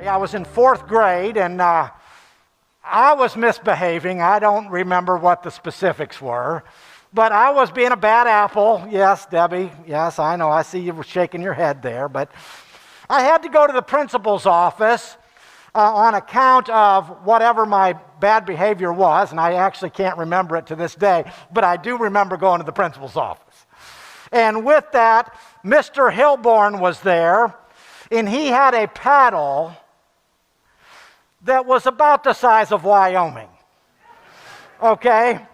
I was in 4th grade, and I was misbehaving. I don't remember what the specifics were, but I was being a bad apple. Yes, Debbie, yes, I know. I see you were shaking your head there, but I had to go to the principal's office on account of whatever my bad behavior was, and I actually can't remember it to this day, but I do remember going to the principal's office. And with that, Mr. Hilborn was there, and he had a paddle that was about the size of Wyoming, okay?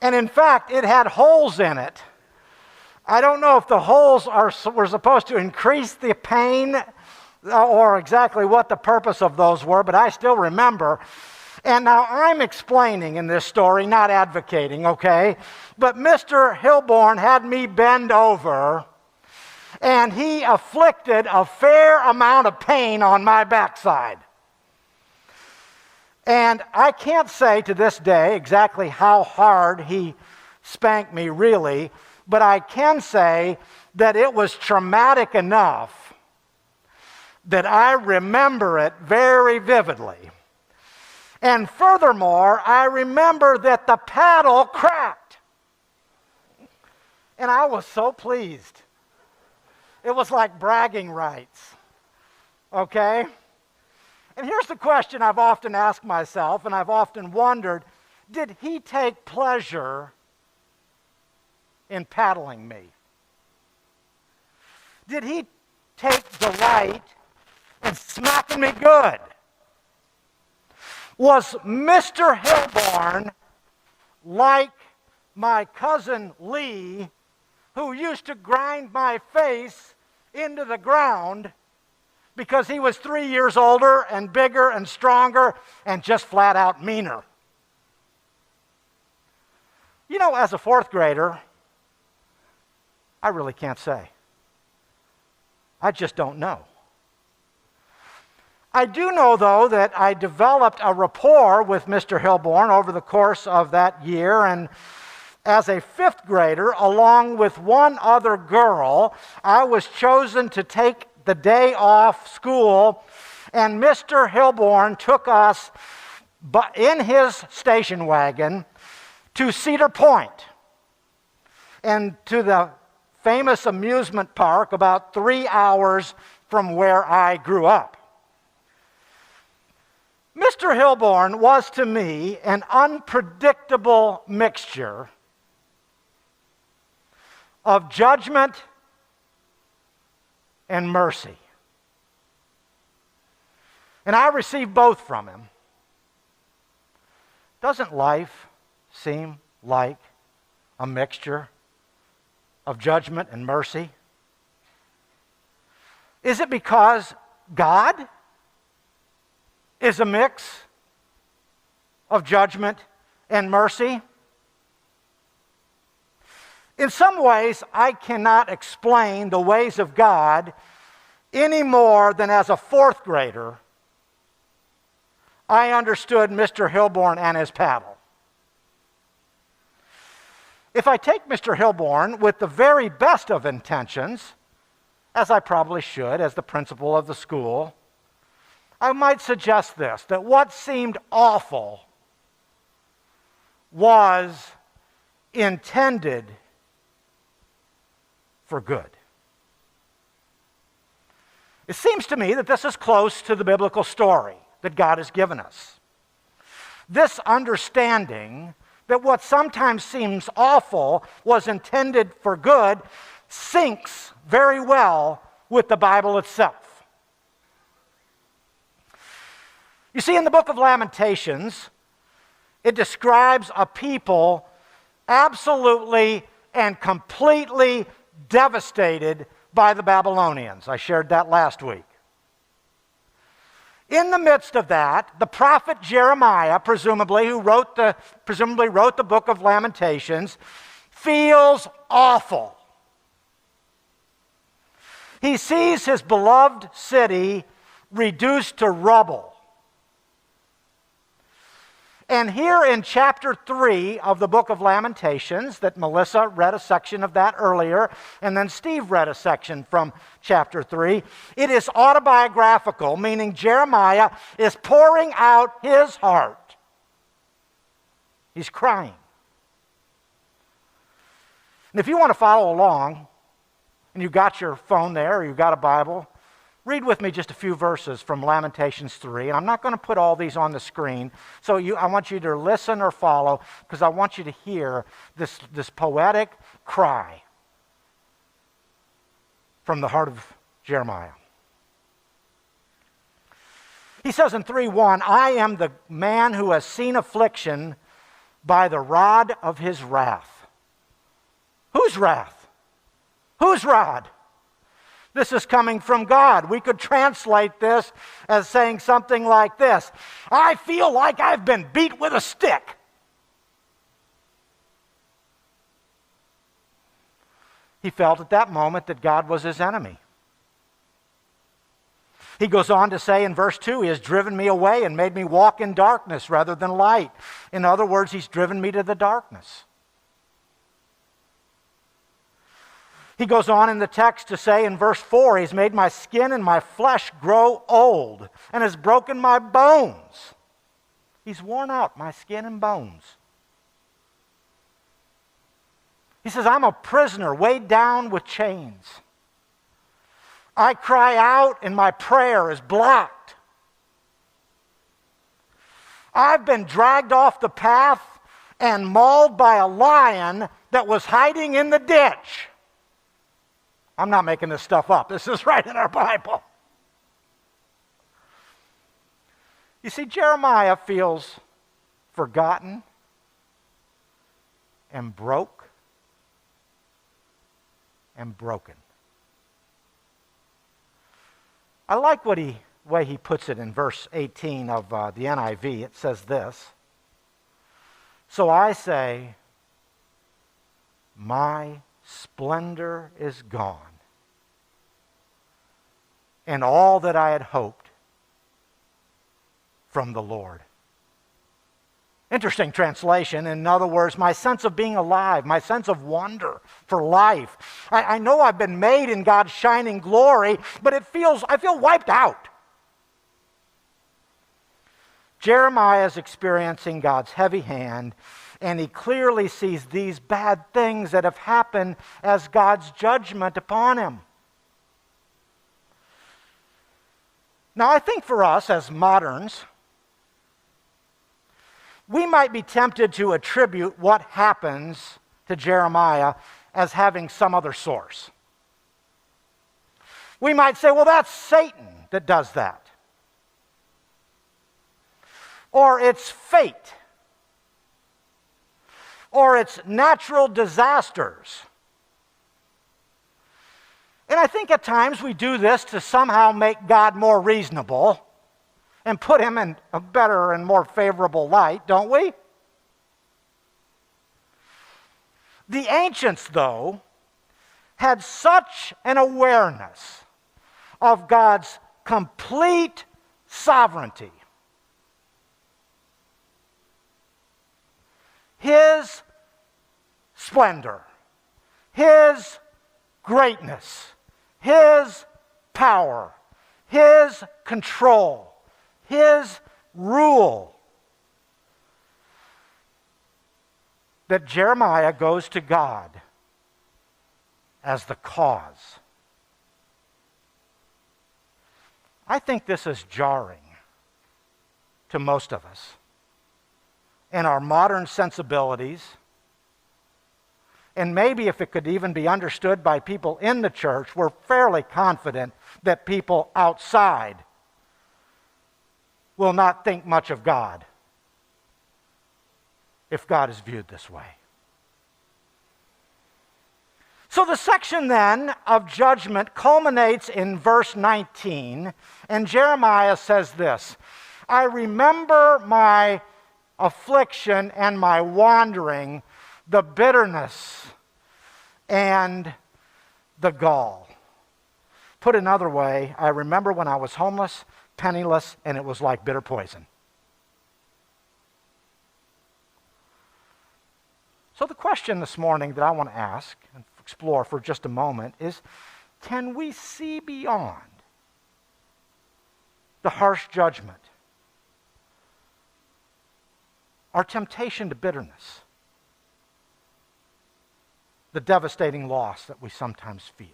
And in fact, it had holes in it. I don't know if the holes were supposed to increase the pain or exactly what the purpose of those were, but I still remember. And now I'm explaining in this story, not advocating, okay? But Mr. Hilborn had me bend over, and he inflicted a fair amount of pain on my backside. And I can't say to this day exactly how hard he spanked me really, but I can say that it was traumatic enough that I remember it very vividly. And furthermore, I remember that the paddle cracked. And I was so pleased. It was like bragging rights, okay? And here's the question I've often asked myself, and I've often wondered, did he take pleasure in paddling me? Did he take delight in smacking me good? Was Mr. Hilborn like my cousin Lee, who used to grind my face into the ground because he was 3 years older and bigger and stronger and just flat out meaner? You know, as a 4th grader, I really can't say. I just don't know. I do know, though, that I developed a rapport with Mr. Hilborn over the course of that year, and as a 5th grader, along with one other girl, I was chosen to take the day off school, and Mr. Hilborn took us in his station wagon to Cedar Point and to the famous amusement park about 3 hours from where I grew up. Mr. Hilborn was to me an unpredictable mixture of judgment and mercy. And I received both from him. Doesn't life seem like a mixture of judgment and mercy? Is it because God is a mix of judgment and mercy? In some ways, I cannot explain the ways of God any more than as a 4th grader, I understood Mr. Hilborn and his paddle. If I take Mr. Hilborn with the very best of intentions, as I probably should as the principal of the school, I might suggest this, that what seemed awful was intended for good. It seems to me that this is close to the biblical story that God has given us. This understanding that what sometimes seems awful was intended for good syncs very well with the Bible itself. You see, in the book of Lamentations, it describes a people absolutely and completely devastated by the Babylonians. I shared that last week. In the midst of that, the prophet Jeremiah, presumably wrote the book of Lamentations, feels awful. He sees his beloved city reduced to rubble. And here in chapter 3 of the book of Lamentations, that Melissa read a section of that earlier, and then Steve read a section from chapter 3, it is autobiographical, meaning Jeremiah is pouring out his heart. He's crying. And if you want to follow along, and you've got your phone there, or you've got a Bible, read with me just a few verses from Lamentations 3. And I'm not going to put all these on the screen, so I want you to listen or follow, because I want you to hear this poetic cry from the heart of Jeremiah. He says in 3:1, I am the man who has seen affliction by the rod of his wrath. Whose wrath? Whose rod? This is coming from God. We could translate this as saying something like this: I feel like I've been beat with a stick. He felt at that moment that God was his enemy. He goes on to say in verse 2, he has driven me away and made me walk in darkness rather than light. In other words, he's driven me to the darkness. He goes on in the text to say in verse 4, he's made my skin and my flesh grow old and has broken my bones. He's worn out my skin and bones. He says, I'm a prisoner weighed down with chains. I cry out and my prayer is blocked. I've been dragged off the path and mauled by a lion that was hiding in the ditch. I'm not making this stuff up. This is right in our Bible. You see, Jeremiah feels forgotten and broke and broken. I like the way he puts it in verse 18 of the NIV. It says this: So I say, my splendor is gone, and all that I had hoped from the Lord. Interesting translation. In other words, my sense of being alive, my sense of wonder for life. I know I've been made in God's shining glory, but I feel wiped out. Jeremiah is experiencing God's heavy hand, and he clearly sees these bad things that have happened as God's judgment upon him. Now, I think for us as moderns, we might be tempted to attribute what happens to Jeremiah as having some other source. We might say, well, that's Satan that does that. Or it's fate. Or it's natural disasters. And I think at times we do this to somehow make God more reasonable and put him in a better and more favorable light, don't we? The ancients, though, had such an awareness of God's complete sovereignty, his splendor, his greatness, his power, his control, his rule, that Jeremiah goes to God as the cause. I think this is jarring to most of us in our modern sensibilities, and maybe if it could even be understood by people in the church, we're fairly confident that people outside will not think much of God if God is viewed this way. So the section then of judgment culminates in verse 19, and Jeremiah says this: I remember my affliction and my wandering, the bitterness and the gall. Put another way, I remember when I was homeless, penniless, and it was like bitter poison. So the question this morning that I want to ask and explore for just a moment is, can we see beyond the harsh judgment, our temptation to bitterness, the devastating loss that we sometimes feel?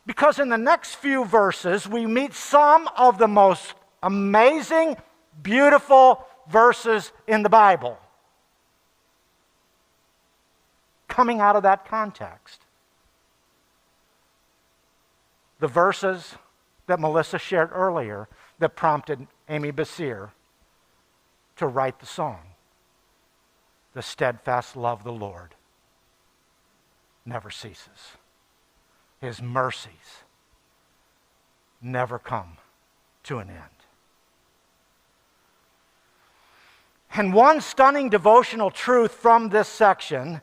Because in the next few verses, we meet some of the most amazing, beautiful verses in the Bible coming out of that context. The verses that Melissa shared earlier that prompted Amy Basir to write the song, "The steadfast love of the Lord never ceases. His mercies never come to an end." And one stunning devotional truth from this section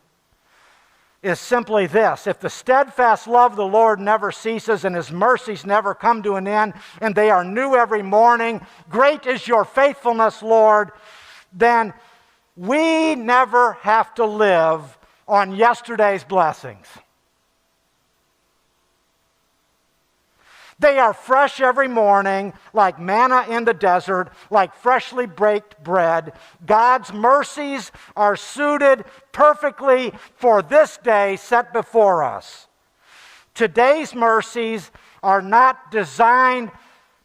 is simply this: if the steadfast love of the Lord never ceases and His mercies never come to an end, and they are new every morning, great is your faithfulness, Lord, then we never have to live on yesterday's blessings. They are fresh every morning, like manna in the desert, like freshly baked bread. God's mercies are suited perfectly for this day set before us. Today's mercies are not designed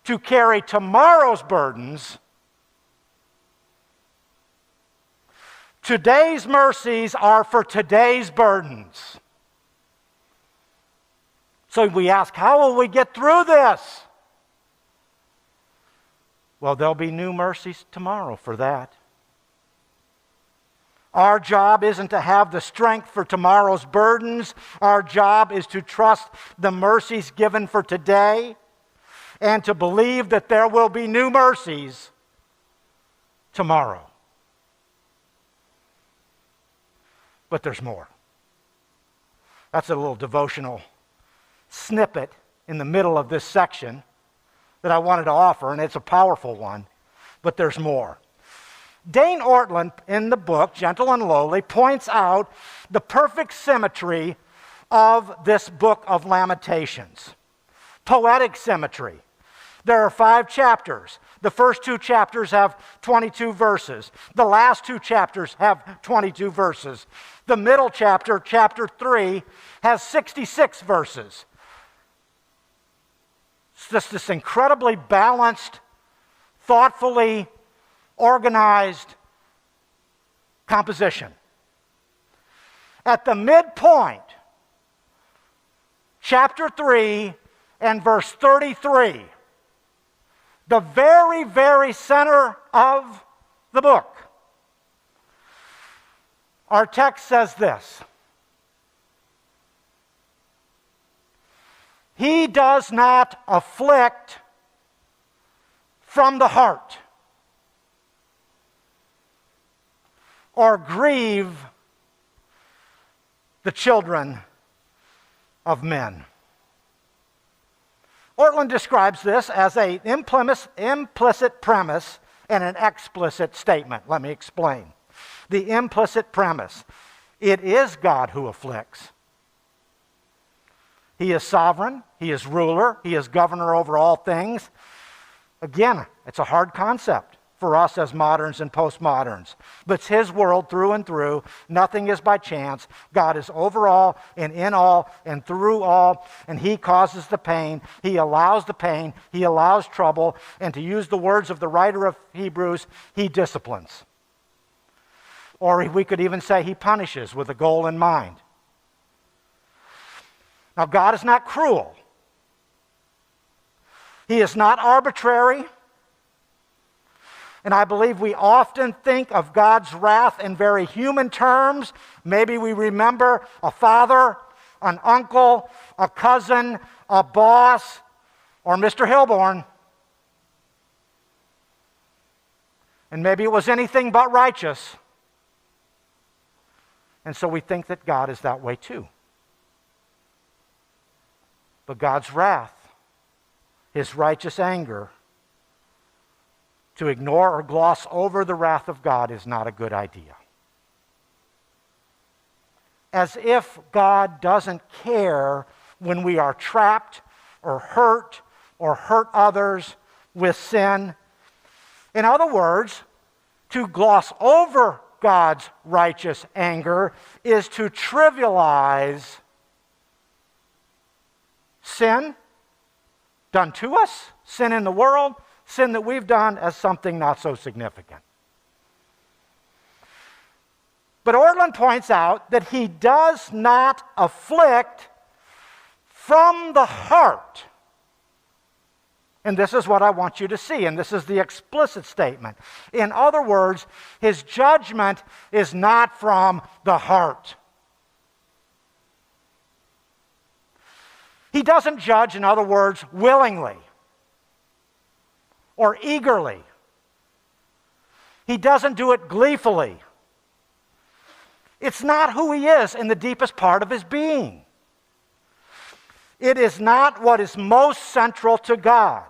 to carry tomorrow's burdens. Today's mercies are for today's burdens. So we ask, how will we get through this? Well, there'll be new mercies tomorrow for that. Our job isn't to have the strength for tomorrow's burdens. Our job is to trust the mercies given for today and to believe that there will be new mercies tomorrow. But there's more. That's a little devotional snippet in the middle of this section that I wanted to offer, and it's a powerful one, but there's more. Dane Ortlund, in the book Gentle and Lowly, points out the perfect symmetry of this book of Lamentations. Poetic symmetry. There are 5 chapters. The first 2 chapters have 22 verses. The last 2 chapters have 22 verses. The middle chapter, chapter 3, has 66 verses. It's just this incredibly balanced, thoughtfully organized composition. At the midpoint, chapter 3 and verse 33, the very, very center of the book, our text says this: He does not afflict from the heart or grieve the children of men. Ortlund describes this as an implicit premise and an explicit statement. Let me explain. The implicit premise: it is God who afflicts. He is sovereign, He is ruler, He is governor over all things. Again, it's a hard concept for us as moderns and postmoderns. But it's His world through and through. Nothing is by chance. God is over all and in all and through all, and He causes the pain. He allows the pain. He allows trouble. And to use the words of the writer of Hebrews, He disciplines. Or we could even say He punishes with a goal in mind. Now, God is not cruel. He is not arbitrary. And I believe we often think of God's wrath in very human terms. Maybe we remember a father, an uncle, a cousin, a boss, or Mr. Hilborn. And maybe it was anything but righteous. And so we think that God is that way too. But God's wrath, His righteous anger, to ignore or gloss over the wrath of God is not a good idea. as if God doesn't care when we are trapped or hurt others with sin. In other words, to gloss over God's righteous anger is to trivialize sin done to us, sin in the world, sin that we've done as something not so significant. But Ortlund points out that he does not afflict from the heart. And this is what I want you to see, and this is the explicit statement. In other words, his judgment is not from the heart. He doesn't judge, in other words, willingly or eagerly. He doesn't do it gleefully. It's not who he is in the deepest part of his being. It is not what is most central to God.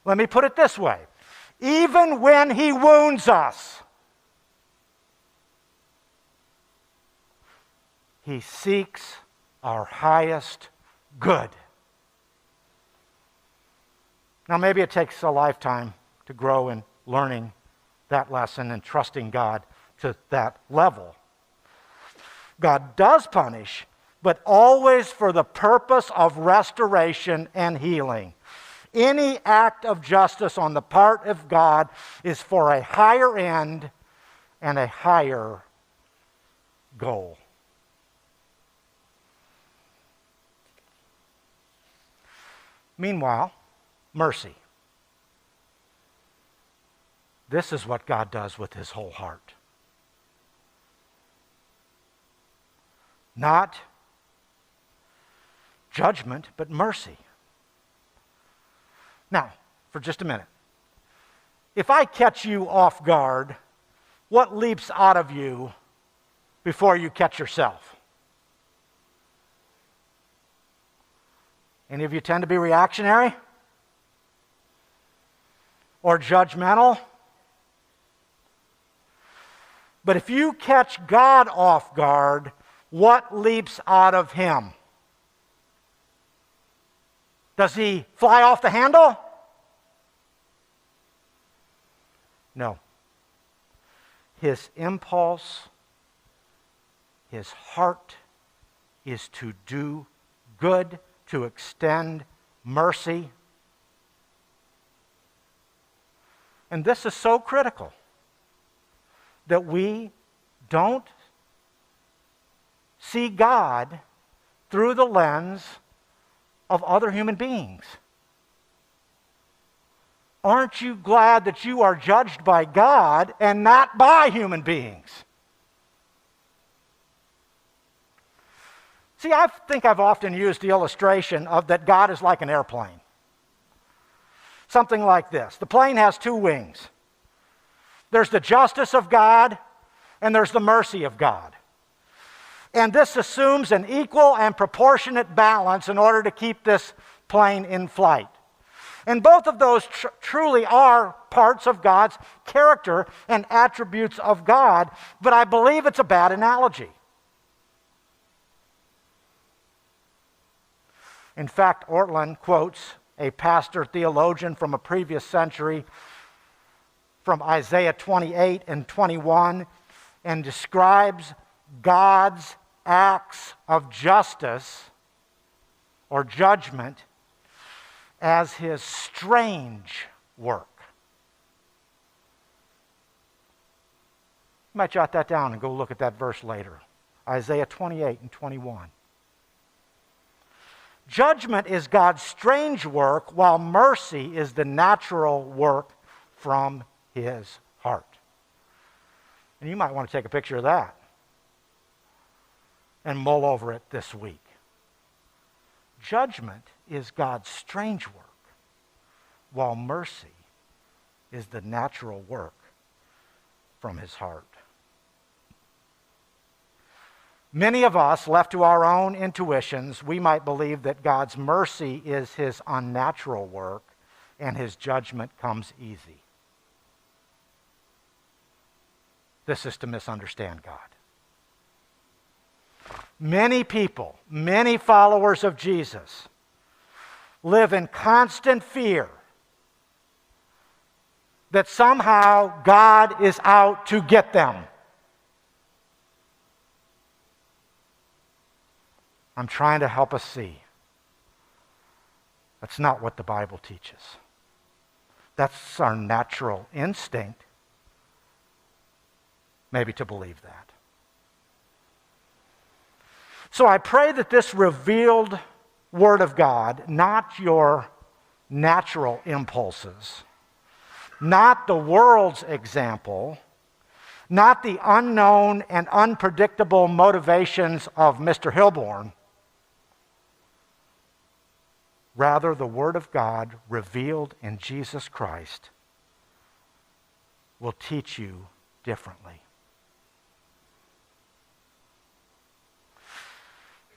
Let me put it this way. Even when he wounds us, he seeks our highest good. Now, maybe it takes a lifetime to grow in learning that lesson and trusting God to that level. God does punish, but always for the purpose of restoration and healing. Any act of justice on the part of God is for a higher end and a higher goal. Meanwhile, mercy. This is what God does with his whole heart. Not judgment, but mercy. Now, for just a minute. If I catch you off guard, what leaps out of you before you catch yourself? Any of you tend to be reactionary? Or judgmental? But if you catch God off guard, what leaps out of him? Does he fly off the handle? No. His impulse, his heart is to do good, to extend mercy. And this is so critical that we don't see God through the lens of other human beings. Aren't you glad that you are judged by God and not by human beings? See, I think I've often used the illustration of that God is like an airplane. Something like this. The plane has two wings. There's the justice of God and there's the mercy of God. And this assumes an equal and proportionate balance in order to keep this plane in flight. And both of those truly are parts of God's character and attributes of God, but I believe it's a bad analogy. In fact, Ortlund quotes a pastor theologian from a previous century from Isaiah 28 and 21 and describes God's acts of justice or judgment as his strange work. You might jot that down and go look at that verse later. Isaiah 28 and 21. Judgment is God's strange work, while mercy is the natural work from his heart. And you might want to take a picture of that and mull over it this week. Judgment is God's strange work, while mercy is the natural work from his heart. Many of us, left to our own intuitions, we might believe that God's mercy is his unnatural work and his judgment comes easy. This is to misunderstand God. Many people, many followers of Jesus, live in constant fear that somehow God is out to get them. I'm trying to help us see. That's not what the Bible teaches. That's our natural instinct, maybe, to believe that. So I pray that this revealed Word of God, not your natural impulses, not the world's example, not the unknown and unpredictable motivations of Mr. Hilborn, rather the Word of God revealed in Jesus Christ will teach you differently.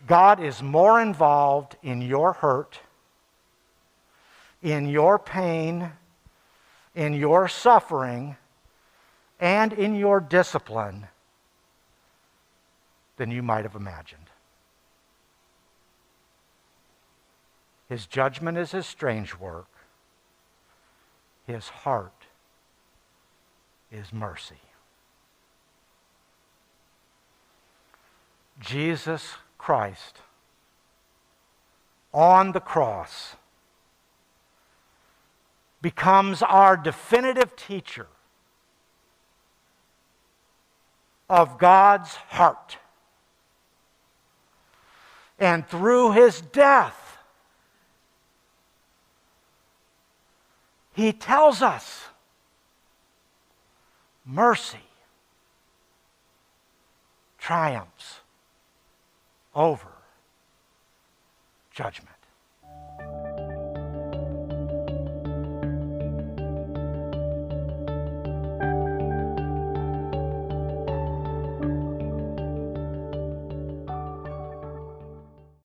God is more involved in your hurt, in your pain, in your suffering, and in your discipline than you might have imagined. His judgment is his strange work. His heart is mercy. Jesus Christ on the cross becomes our definitive teacher of God's heart. And through his death, he tells us mercy triumphs over judgment.